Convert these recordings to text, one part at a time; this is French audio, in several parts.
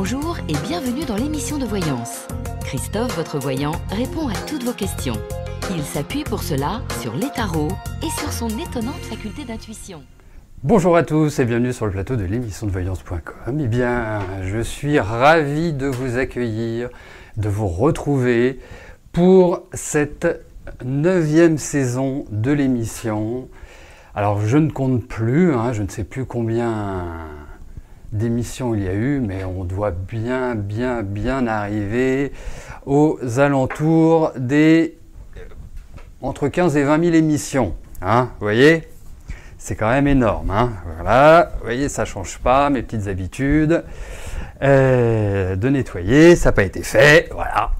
Bonjour et bienvenue dans l'émission de voyance. Christophe, votre voyant, répond à toutes vos questions. Il s'appuie pour cela sur les tarots et sur son étonnante faculté d'intuition. Bonjour à tous et bienvenue sur le plateau de l'émission de voyance.com. Eh bien, je suis ravi de vous accueillir, de vous retrouver pour cette 9e saison de l'émission. Alors, je ne compte plus, je ne sais plus combien d'émissions il y a eu, mais on doit bien arriver aux alentours des entre 15 et 20 000 émissions. Vous voyez ? C'est quand même énorme. Voilà, vous voyez, ça ne change pas, mes petites habitudes de nettoyer, ça n'a pas été fait, voilà.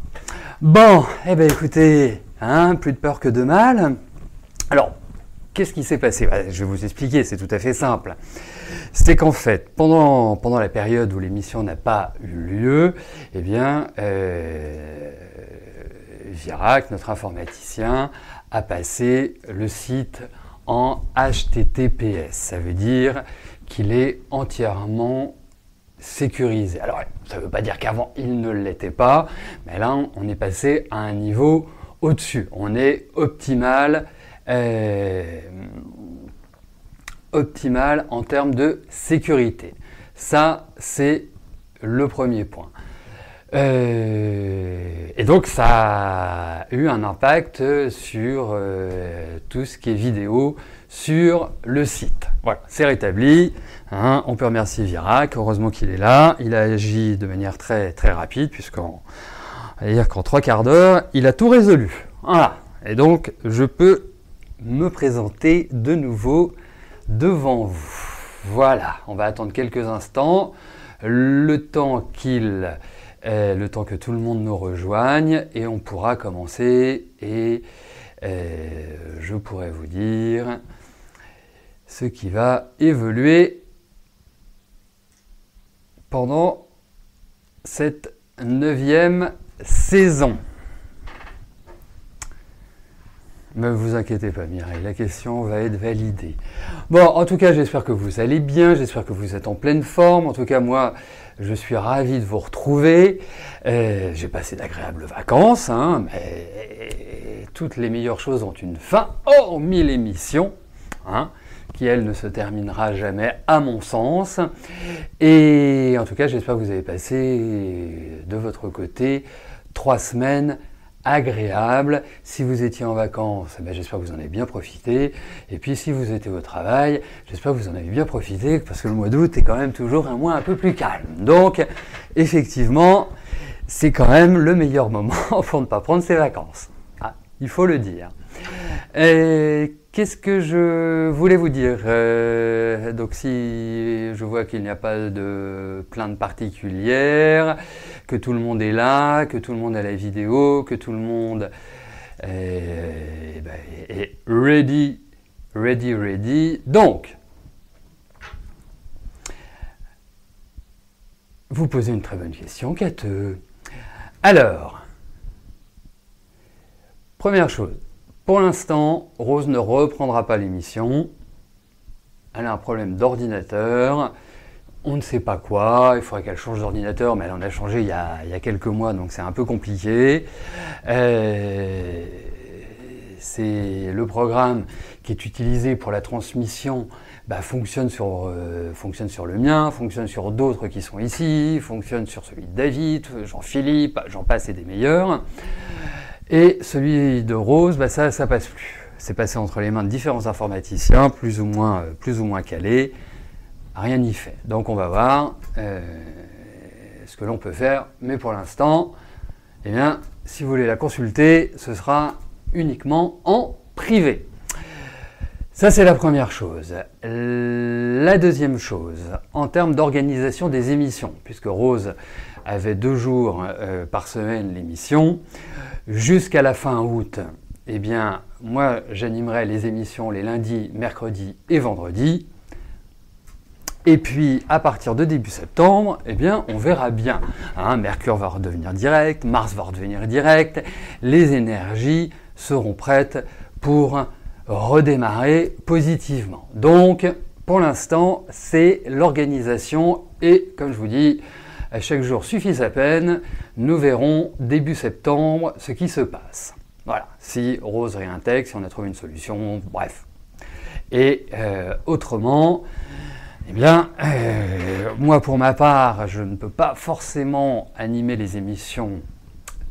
Bon, eh bien écoutez, plus de peur que de mal. Alors, qu'est-ce qui s'est passé ? Je vais vous expliquer, c'est tout à fait simple. C'est qu'en fait, pendant la période où l'émission n'a pas eu lieu, eh bien, Virac, notre informaticien, a passé le site en HTTPS. Ça veut dire qu'il est entièrement sécurisé. Alors, ça ne veut pas dire qu'avant, il ne l'était pas, mais là, on est passé à un niveau au-dessus. On est optimal en termes de sécurité. Ça, c'est le premier point. Et donc, ça a eu un impact sur tout ce qui est vidéo sur le site. Voilà, c'est rétabli. On peut remercier Virac. Heureusement qu'il est là. Il a agi de manière très, très rapide, puisqu'on va dire qu'en 3 quarts d'heure, il a tout résolu. Voilà. Et donc, je peux me présenter de nouveau devant vous. Voilà, on va attendre quelques instants, le temps que tout le monde nous rejoigne et on pourra commencer et je pourrai vous dire ce qui va évoluer pendant cette 9e saison. Ne vous inquiétez pas Mireille, la question va être validée. Bon, en tout cas, j'espère que vous allez bien, j'espère que vous êtes en pleine forme. En tout cas, moi, je suis ravi de vous retrouver. J'ai passé d'agréables vacances, mais toutes les meilleures choses ont une fin, hormis l'émission, qui, elle, ne se terminera jamais, à mon sens. Et en tout cas, j'espère que vous avez passé, de votre côté, 3 semaines agréable. Si vous étiez en vacances, j'espère que vous en avez bien profité. Et puis si vous étiez au travail, j'espère que vous en avez bien profité parce que le mois d'août est quand même toujours un mois un peu plus calme. Donc, effectivement, c'est quand même le meilleur moment pour ne pas prendre ses vacances. Il faut le dire. Qu'est-ce que je voulais vous dire ? Donc si je vois qu'il n'y a pas de plainte particulière, que tout le monde est là, que tout le monde a la vidéo, que tout le monde est ready. Donc, vous posez une très bonne question, Cateux. Alors, première chose. Pour l'instant, Rose ne reprendra pas l'émission. Elle a un problème d'ordinateur. On ne sait pas quoi. Il faudrait qu'elle change d'ordinateur, mais elle en a changé il y a quelques mois, donc c'est un peu compliqué. C'est le programme qui est utilisé pour la transmission fonctionne sur le mien, fonctionne sur d'autres qui sont ici, fonctionne sur celui de David, Jean-Philippe, j'en passe et des meilleurs. Et celui de Rose, ça passe plus. C'est passé entre les mains de différents informaticiens, plus ou moins calés. Rien n'y fait. Donc on va voir ce que l'on peut faire. Mais pour l'instant, si vous voulez la consulter, ce sera uniquement en privé. Ça, c'est la première chose. La deuxième chose, en termes d'organisation des émissions, puisque Rose avait 2 jours par semaine l'émission, jusqu'à la fin août, moi, j'animerai les émissions les lundis, mercredis et vendredis. Et puis, à partir de début septembre, on verra bien. Mercure va redevenir direct, Mars va redevenir direct. Les énergies seront prêtes pour redémarrer positivement. Donc, pour l'instant, c'est l'organisation et, comme je vous dis, À chaque jour suffit sa peine. Nous verrons début septembre ce qui se passe. Voilà, si Rose réintègre, si on a trouvé une solution, bref. Et autrement, eh bien, moi pour ma part, je ne peux pas forcément animer les émissions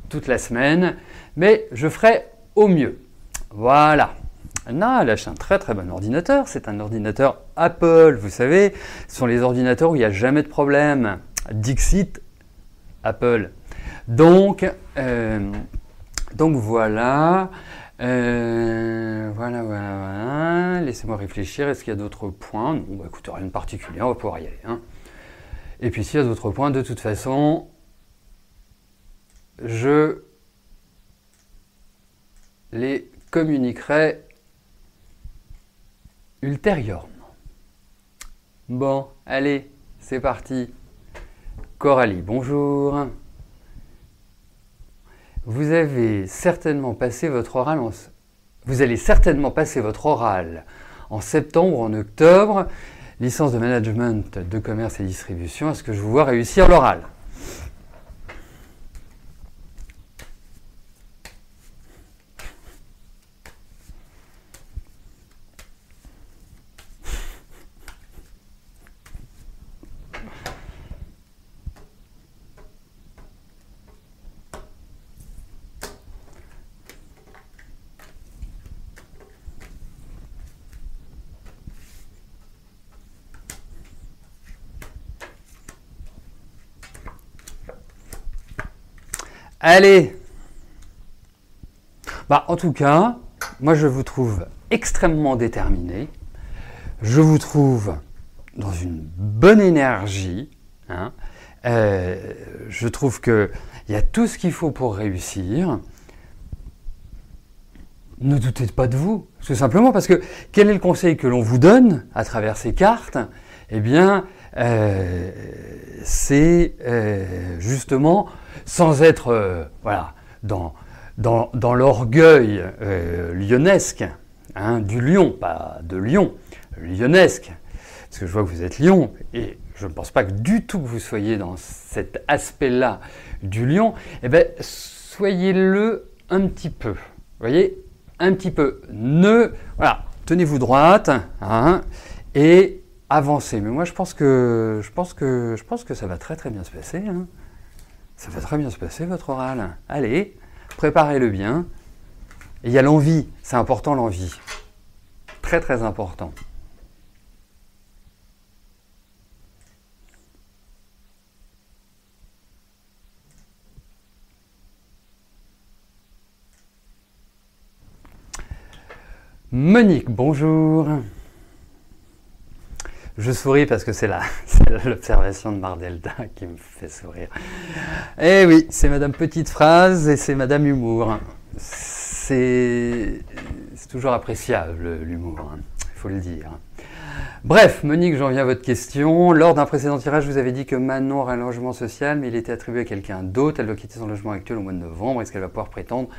toute la semaine, mais je ferai au mieux. Voilà. Anna a lâché un très très bon ordinateur, c'est un ordinateur Apple, vous savez, ce sont les ordinateurs où il n'y a jamais de problème. Dixit, Apple. Donc voilà. Voilà. Laissez-moi réfléchir. Est-ce qu'il y a d'autres points? Non, bah, écoutez, rien de particulier, on va pouvoir y aller. Hein. Et puis s'il y a d'autres points, de toute façon, je les communiquerai ultérieurement. Bon, allez, c'est parti. Coralie, bonjour. Vous allez certainement passer votre oral en septembre ou en octobre. Licence de management de commerce et distribution. Est-ce que je vous vois réussir l'oral? Allez, en tout cas, moi je vous trouve extrêmement déterminé, je vous trouve dans une bonne énergie, hein. Je trouve qu'il y a tout ce qu'il faut pour réussir. Ne doutez pas de vous, tout simplement parce que quel est le conseil que l'on vous donne à travers ces cartes? Eh bien, c'est justement, sans être dans l'orgueil lionesque, hein, du lion, pas de lion, lionesque, parce que je vois que vous êtes lion, et je ne pense pas du tout que vous soyez dans cet aspect-là du lion, eh bien, soyez-le un petit peu, vous voyez, un petit peu, tenez-vous droite, hein, et avancez. Mais moi, je pense que ça va très très bien se passer, hein. Ça va très bien se passer, votre oral. Allez, préparez-le bien. Et il y a l'envie, c'est important l'envie. Très très important. Monique, bonjour. Je souris parce que c'est l'observation de Mardelda qui me fait sourire. Eh oui, c'est Madame Petite Phrase et c'est Madame Humour. C'est toujours appréciable l'humour, hein, il faut le dire. Bref, Monique, j'en viens à votre question. Lors d'un précédent tirage, vous avez dit que Manon aurait un logement social, mais il était attribué à quelqu'un d'autre. Elle doit quitter son logement actuel au mois de novembre. Est-ce qu'elle va pouvoir prétendre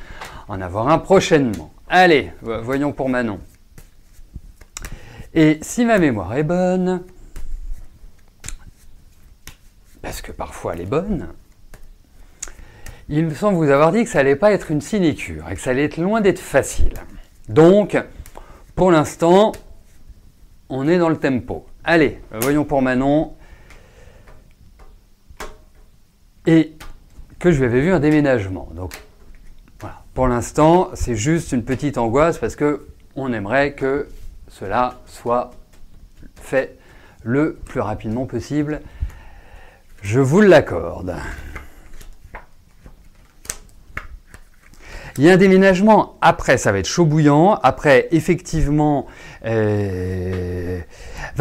en avoir un prochainement? Allez, voyons pour Manon. Et si ma mémoire est bonne, parce que parfois elle est bonne, il me semble vous avoir dit que ça n'allait pas être une sinécure et que ça allait être loin d'être facile. Donc, pour l'instant, on est dans le tempo. Allez, voyons pour Manon. Et que je lui avais vu un déménagement. Donc, voilà. Pour l'instant, c'est juste une petite angoisse parce que on aimerait que cela soit fait le plus rapidement possible. Je vous l'accorde. Il y a un déménagement, après ça va être chaud bouillant, après effectivement, va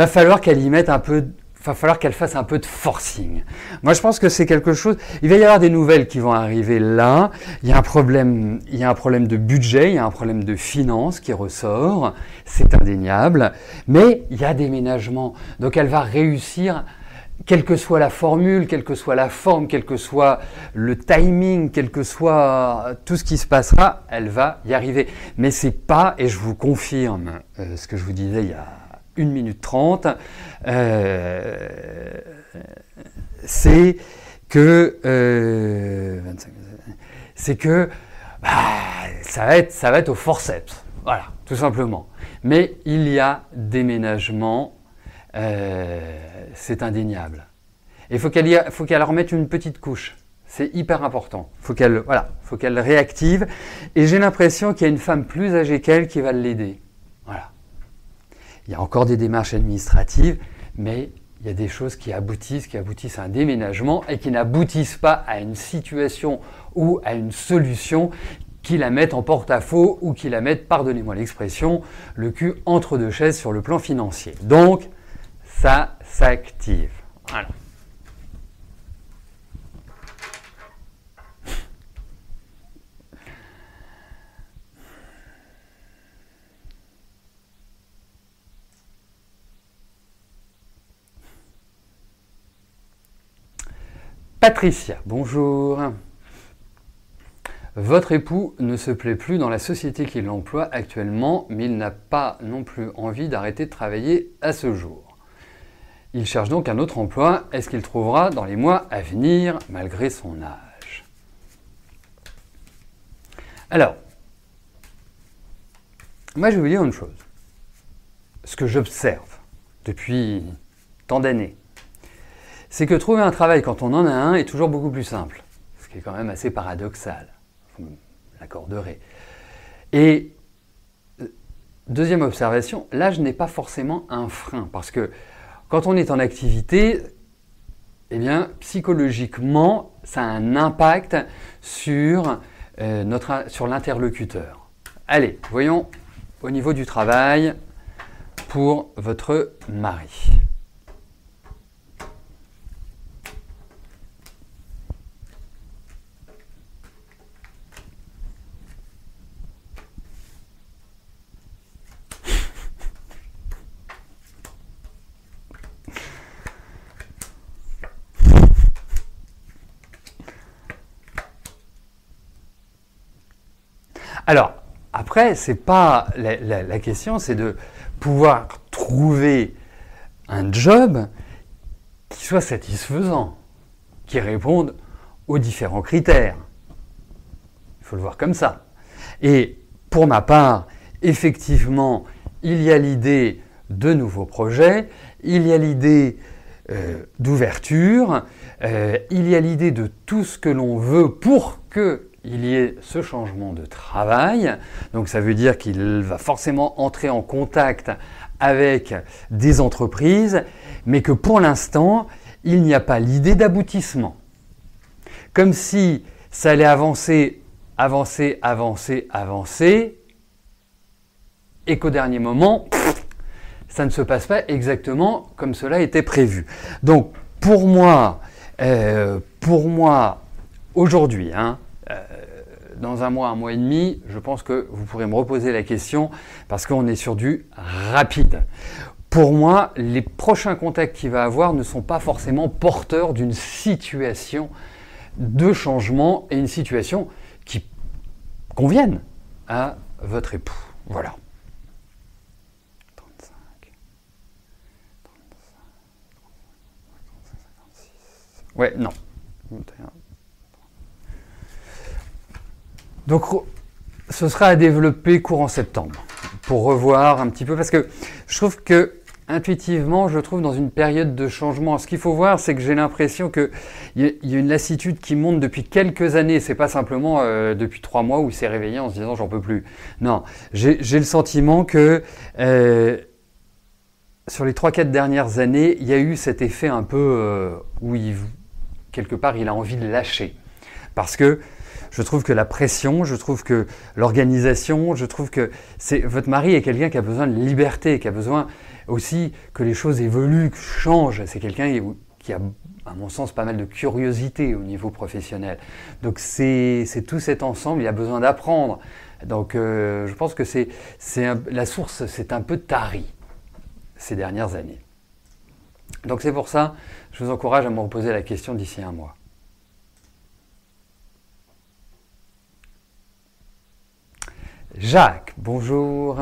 falloir qu'elle y mette un peu, va falloir qu'elle fasse un peu de forcing. Moi je pense que c'est quelque chose, il va y avoir des nouvelles qui vont arriver là, il y a un problème de budget, il y a un problème de finances qui ressort, c'est indéniable, mais il y a déménagement, donc elle va réussir. Quelle que soit la formule, quelle que soit la forme, quel que soit le timing, quel que soit tout ce qui se passera, elle va y arriver. Mais c'est pas, et je vous confirme ce que je vous disais il y a 1 minute 30, c'est que c'est que ça va être au forceps, voilà, tout simplement. Mais il y a déménagement, c'est indéniable. Et il faut qu'elle remette une petite couche. C'est hyper important. Faut qu'elle réactive. Et j'ai l'impression qu'il y a une femme plus âgée qu'elle qui va l'aider. Voilà. Il y a encore des démarches administratives, mais il y a des choses qui aboutissent à un déménagement et qui n'aboutissent pas à une situation ou à une solution qui la mettent en porte-à-faux ou qui la mettent, pardonnez-moi l'expression, le cul entre deux chaises sur le plan financier. Donc, ça s'active. Voilà. Patricia, bonjour. Votre époux ne se plaît plus dans la société qui l'emploie actuellement, mais il n'a pas non plus envie d'arrêter de travailler à ce jour. Il cherche donc un autre emploi. Est-ce qu'il trouvera dans les mois à venir, malgré son âge? Alors, moi je vais vous dire une chose. Ce que j'observe depuis tant d'années, c'est que trouver un travail quand on en a un est toujours beaucoup plus simple. Ce qui est quand même assez paradoxal, vous l'accorderez. Et deuxième observation, l'âge n'est pas forcément un frein, parce que quand on est en activité, eh bien, psychologiquement, ça a un impact sur l'interlocuteur. Allez, voyons au niveau du travail pour votre mari. Alors, après, c'est pas la question, c'est de pouvoir trouver un job qui soit satisfaisant, qui réponde aux différents critères. Il faut le voir comme ça. Et pour ma part, effectivement, il y a l'idée de nouveaux projets, il y a l'idée d'ouverture, il y a l'idée de tout ce que l'on veut pour qu'il y ait ce changement de travail. Donc ça veut dire qu'il va forcément entrer en contact avec des entreprises, mais que pour l'instant, il n'y a pas l'idée d'aboutissement. Comme si ça allait avancer, et qu'au dernier moment, ça ne se passe pas exactement comme cela était prévu. Donc pour moi aujourd'hui, dans un mois et demi, je pense que vous pourrez me reposer la question parce qu'on est sur du rapide. Pour moi, les prochains contacts qu'il va avoir ne sont pas forcément porteurs d'une situation de changement et une situation qui convienne à votre époux. Voilà. 35, 56. Ouais, non. Donc, ce sera à développer courant septembre pour revoir un petit peu, parce que je trouve que intuitivement, je trouve dans une période de changement. Ce qu'il faut voir, c'est que j'ai l'impression qu'il y a une lassitude qui monte depuis quelques années. C'est pas simplement depuis 3 mois où il s'est réveillé en se disant j'en peux plus. Non, j'ai le sentiment que sur les 3-4 dernières années, il y a eu cet effet un peu où quelque part il a envie de lâcher. Parce que je trouve que la pression, je trouve que l'organisation, je trouve que votre mari est quelqu'un qui a besoin de liberté, qui a besoin aussi que les choses évoluent, changent. C'est quelqu'un qui a, à mon sens, pas mal de curiosité au niveau professionnel. Donc c'est tout cet ensemble, il a besoin d'apprendre. Donc je pense que la source s'est un peu tarie ces dernières années. Donc c'est pour ça, je vous encourage à me reposer la question d'ici un mois. Jacques, bonjour.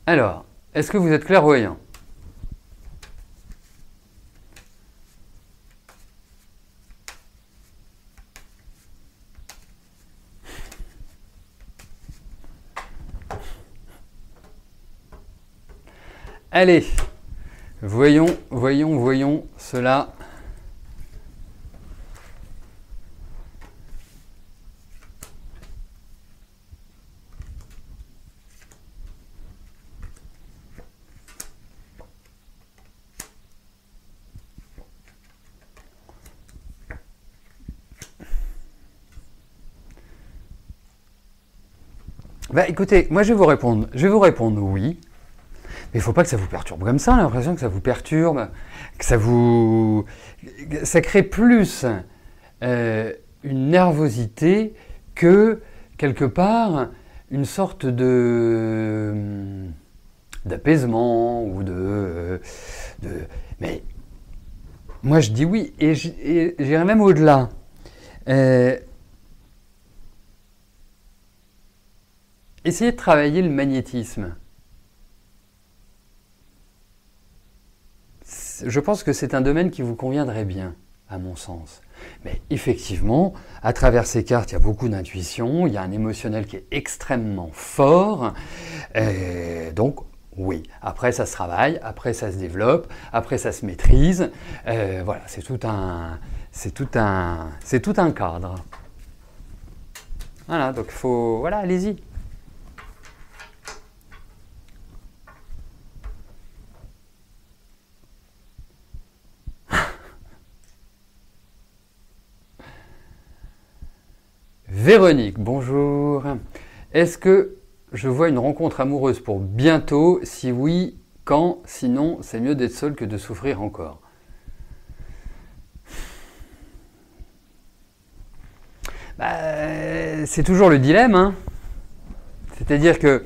Alors, est-ce que vous êtes clairvoyant? Allez, voyons cela. Bah écoutez, moi je vais vous répondre oui, mais il ne faut pas que ça vous perturbe comme ça, l'impression que ça vous perturbe, que ça crée plus une nervosité que quelque part une sorte d'apaisement ou mais moi je dis oui et j'irai même au-delà. Essayez de travailler le magnétisme. Je pense que c'est un domaine qui vous conviendrait bien, à mon sens. Mais effectivement, à travers ces cartes, il y a beaucoup d'intuition, il y a un émotionnel qui est extrêmement fort. Donc, oui. Après, ça se travaille, après, ça se développe, après, ça se maîtrise. Voilà, c'est tout un cadre. Voilà, donc voilà, allez-y. Véronique, bonjour. Est-ce que je vois une rencontre amoureuse pour bientôt? Si oui, quand? Sinon, c'est mieux d'être seul que de souffrir encore. C'est toujours le dilemme, hein. C'est-à-dire que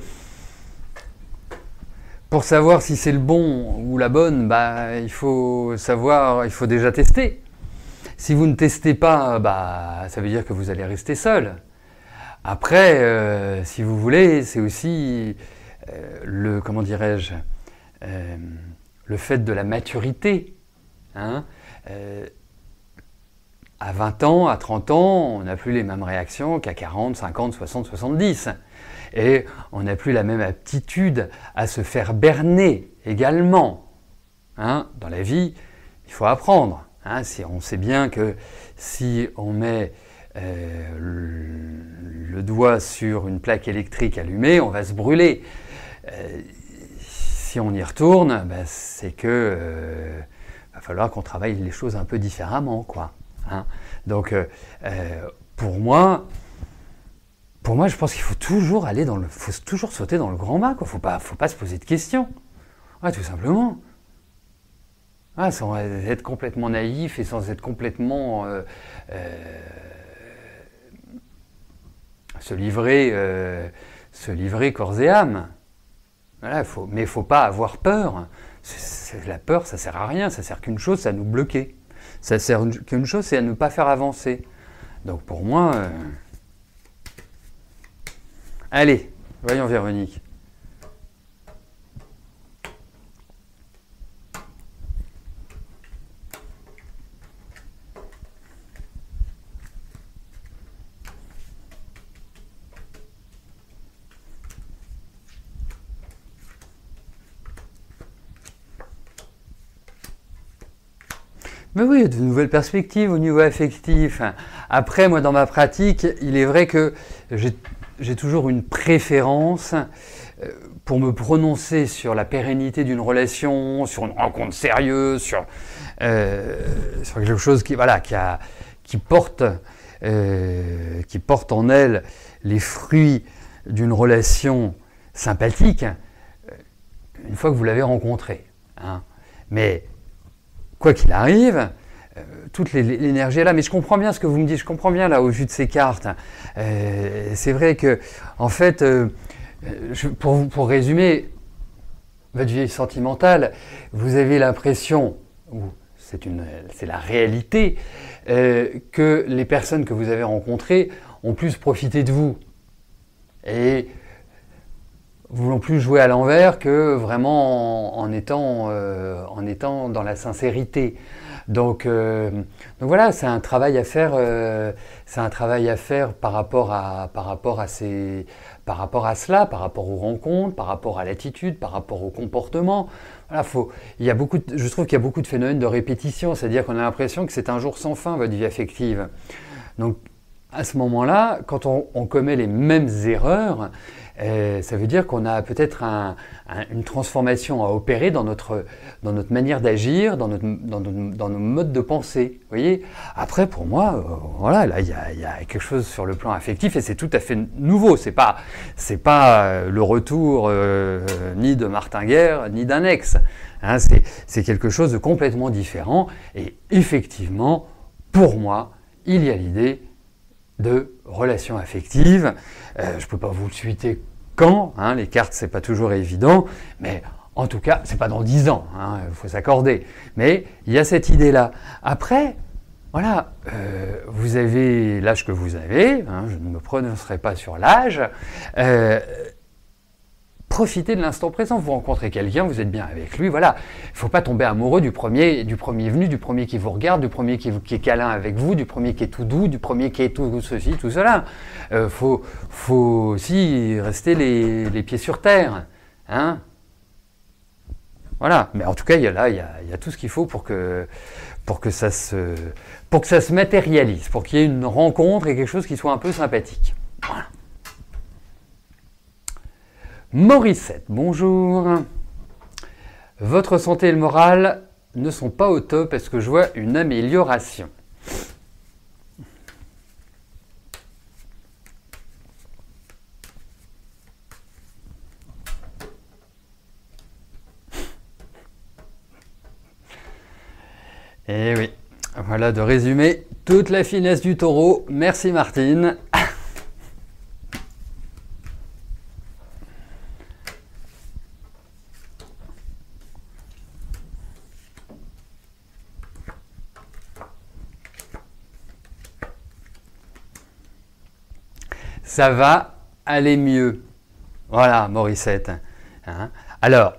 pour savoir si c'est le bon ou la bonne, il faut déjà tester. Si vous ne testez pas, ça veut dire que vous allez rester seul. Après, si vous voulez, c'est aussi le fait de la maturité. Hein. À 20 ans, à 30 ans, on n'a plus les mêmes réactions qu'à 40, 50, 60, 70. Et on n'a plus la même aptitude à se faire berner également. Hein. Dans la vie, il faut apprendre. Hein, on sait bien que si on met le doigt sur une plaque électrique allumée, on va se brûler. Si on y retourne, c'est que va falloir qu'on travaille les choses un peu différemment, quoi. Hein. Donc, pour moi, je pense qu'il faut toujours faut toujours sauter dans le grand mât, quoi. Faut pas se poser de questions. Ouais, tout simplement. Sans être complètement naïf et sans être complètement se livrer corps et âme. Voilà, mais il ne faut pas avoir peur. La peur, ça ne sert à rien, ça ne sert qu'une chose, c'est à nous bloquer. Ça sert qu'une chose, c'est à ne pas faire avancer. Donc pour moi... Allez, voyons Véronique. Mais oui, il y a de nouvelles perspectives au niveau affectif. Après, moi, dans ma pratique, il est vrai que j'ai toujours une préférence pour me prononcer sur la pérennité d'une relation, sur une rencontre sérieuse, sur quelque chose qui porte en elle les fruits d'une relation sympathique, une fois que vous l'avez rencontrée. Hein. Mais quoi qu'il arrive, toute l'énergie est là. Mais je comprends bien ce que vous me dites, je comprends bien là au vu de ces cartes. C'est vrai que, en fait, pour résumer, votre vie sentimentale, vous avez l'impression, ou c'est la réalité, que les personnes que vous avez rencontrées ont plus profité de vous. Et voulant plus jouer à l'envers que vraiment en étant dans la sincérité. Donc voilà, c'est un travail à faire. C'est un travail à faire par rapport à ces par rapport à cela, par rapport aux rencontres, par rapport à l'attitude, par rapport au comportement. Voilà, je trouve qu'il y a beaucoup de phénomènes de répétition, c'est-à-dire qu'on a l'impression que c'est un jour sans fin, votre vie affective. Donc, à ce moment-là, quand on commet les mêmes erreurs, ça veut dire qu'on a peut-être une transformation à opérer dans notre manière d'agir, dans nos modes de pensée. Vous voyez ? Après, pour moi, voilà, là, il y a quelque chose sur le plan affectif et c'est tout à fait nouveau. C'est pas le retour ni de Martin Guerre ni d'un ex. Hein, c'est quelque chose de complètement différent. Et effectivement, pour moi, il y a l'idée de relations affectives. Je ne peux pas vous le citer quand, hein, les cartes c'est pas toujours évident, mais en tout cas c'est pas dans 10 ans, hein, faut s'accorder. Mais il y a cette idée-là. Après, voilà, vous avez l'âge que vous avez, hein, je ne me prononcerai pas sur l'âge. Profitez de l'instant présent, vous rencontrez quelqu'un, vous êtes bien avec lui, voilà. Il ne faut pas tomber amoureux du premier venu, du premier qui vous regarde, du premier qui est câlin avec vous, du premier qui est tout doux, du premier qui est tout ceci, tout cela. Faut aussi rester les pieds sur terre, hein. Voilà. Mais en tout cas, il y a tout ce qu'il faut pour que ça se matérialise, pour qu'il y ait une rencontre et quelque chose qui soit un peu sympathique. Voilà. Morissette, bonjour. Votre santé et le moral ne sont pas au top. Est-ce que je vois une amélioration ? Eh oui, voilà de résumer toute la finesse du taureau. Merci Martine. Ça va aller mieux. Voilà, Morissette. Hein. Alors,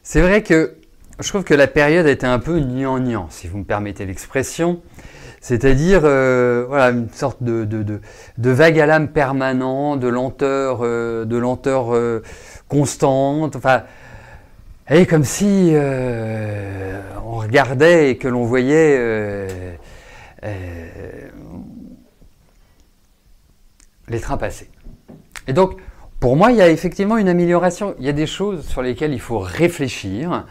c'est vrai que je trouve que la période a été un peu gnangnan, si vous me permettez l'expression. C'est-à-dire, voilà, une sorte de vague à l'âme permanent, de lenteur constante. Enfin, et comme si on regardait et que l'on voyait les trains passer. Et donc, pour moi, il y a effectivement une amélioration. Il y a des choses sur lesquelles il faut réfléchir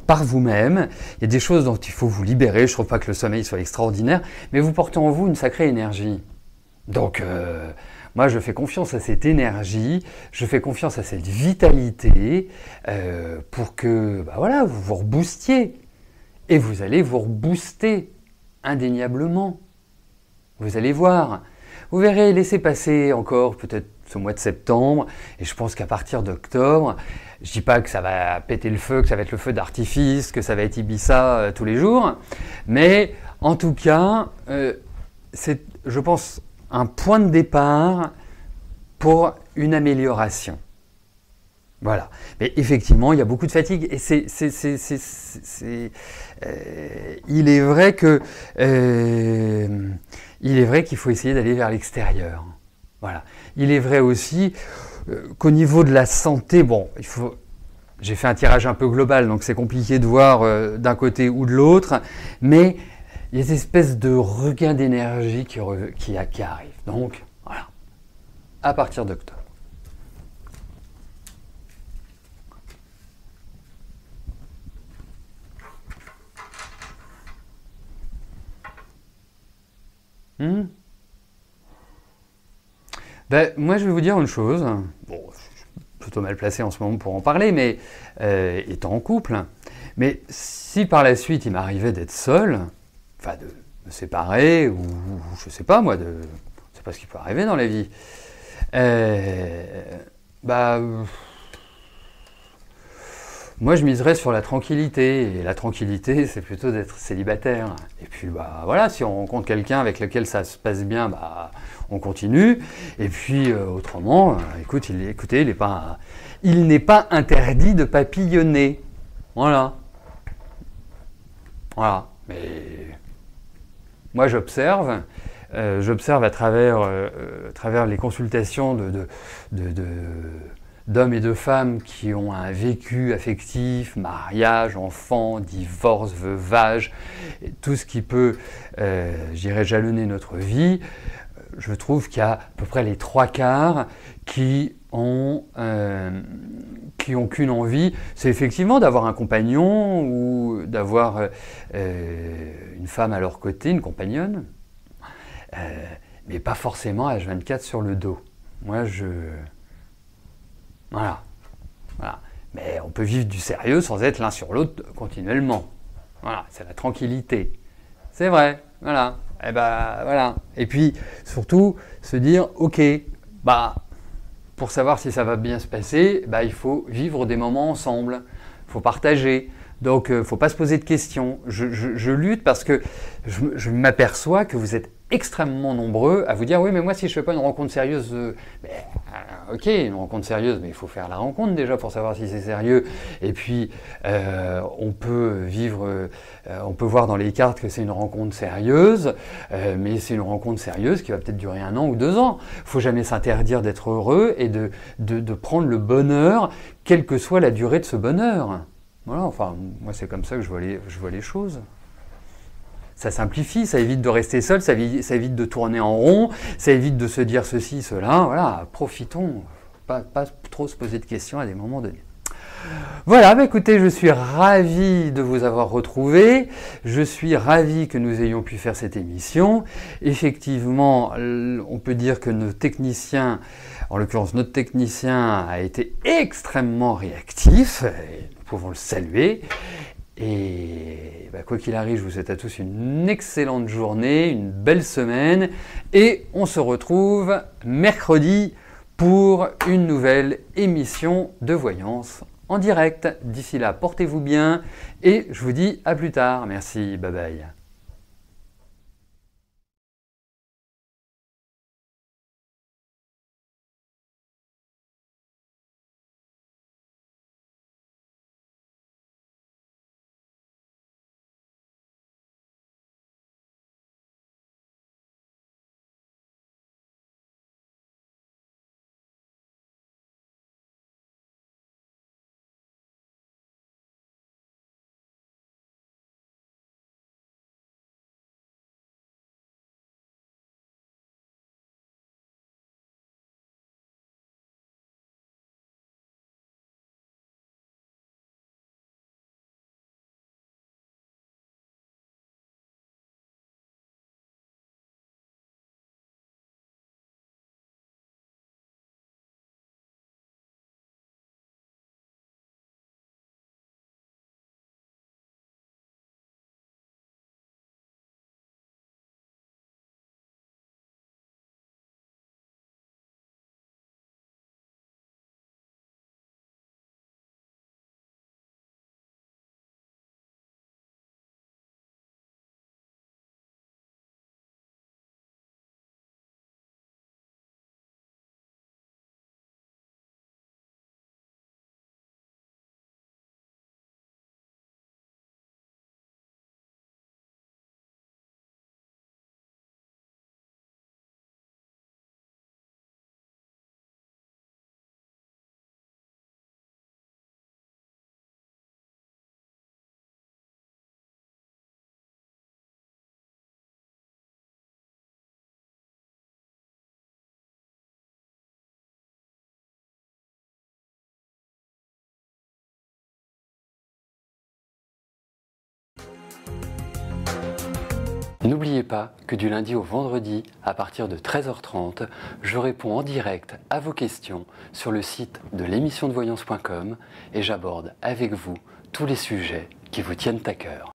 par vous-même. Il y a des choses dont il faut vous libérer. Je ne trouve pas que le sommeil soit extraordinaire, mais vous portez en vous une sacrée énergie. Donc, moi, je fais confiance à cette énergie, je fais confiance à cette vitalité pour que, voilà, vous vous reboostiez. Et vous allez vous rebooster indéniablement. Vous allez voir. Vous verrez, laissez passer encore peut-être ce mois de septembre, et je pense qu'à partir d'octobre, je ne dis pas que ça va péter le feu, que ça va être le feu d'artifice, que ça va être Ibiza tous les jours, mais en tout cas, c'est, je pense, un point de départ pour une amélioration. Voilà. Mais effectivement, il y a beaucoup de fatigue, et il est vrai qu'il faut essayer d'aller vers l'extérieur. Voilà. Il est vrai aussi qu'au niveau de la santé, bon, j'ai fait un tirage un peu global, donc c'est compliqué de voir d'un côté ou de l'autre, mais il y a des espèces de regains d'énergie qui arrivent. Donc, voilà. À partir d'octobre. Moi, je vais vous dire une chose. Bon, je suis plutôt mal placé en ce moment pour en parler, mais étant en couple. Mais si par la suite il m'arrivait d'être seul, enfin de me séparer, ou je sais pas moi, c'est pas ce qui peut arriver dans la vie. Moi, je miserais sur la tranquillité, et la tranquillité, c'est plutôt d'être célibataire. Et puis, voilà, si on rencontre quelqu'un avec lequel ça se passe bien, on continue. Et puis, autrement, écoutez, il n'est pas interdit de papillonner. Voilà. Voilà. Mais moi, j'observe. j'observe à travers les consultations d'hommes et de femmes qui ont un vécu affectif, mariage, enfant, divorce, veuvage, tout ce qui peut, je dirais, jalonner notre vie. Je trouve qu'il y a à peu près les 3/4 qui ont qu'une envie, c'est effectivement d'avoir un compagnon ou d'avoir une femme à leur côté, une compagnonne, mais pas forcément H24 sur le dos. Moi, Voilà. Mais on peut vivre du sérieux sans être l'un sur l'autre continuellement. Voilà, c'est la tranquillité. C'est vrai, voilà. Et voilà. Et puis, surtout, se dire, ok, pour savoir si ça va bien se passer, il faut vivre des moments ensemble. Il faut partager. Donc, il ne faut pas se poser de questions. Je lutte parce que je m'aperçois que vous êtes extrêmement nombreux à vous dire « Oui, mais moi, si je ne fais pas une rencontre sérieuse… ok, une rencontre sérieuse, mais il faut faire la rencontre déjà pour savoir si c'est sérieux. Et puis, on peut voir dans les cartes que c'est une rencontre sérieuse, mais c'est une rencontre sérieuse qui va peut-être durer 1 an ou 2 ans. Il ne faut jamais s'interdire d'être heureux et de prendre le bonheur, quelle que soit la durée de ce bonheur. Voilà, enfin, moi, c'est comme ça que je vois les choses. Ça simplifie, ça évite de rester seul, ça évite de tourner en rond, ça évite de se dire ceci, cela. Voilà, profitons, pas trop se poser de questions à des moments donnés. Voilà, écoutez, je suis ravi de vous avoir retrouvé, je suis ravi que nous ayons pu faire cette émission. Effectivement, on peut dire que nos techniciens, en l'occurrence notre technicien, a été extrêmement réactif, et nous pouvons le saluer. Et quoi qu'il arrive, je vous souhaite à tous une excellente journée, une belle semaine, et on se retrouve mercredi pour une nouvelle émission de voyance en direct. D'ici là, portez-vous bien et je vous dis à plus tard. Merci, bye bye. N'oubliez pas que du lundi au vendredi, à partir de 13h30, je réponds en direct à vos questions sur le site de l'émissiondevoyance.com et j'aborde avec vous tous les sujets qui vous tiennent à cœur.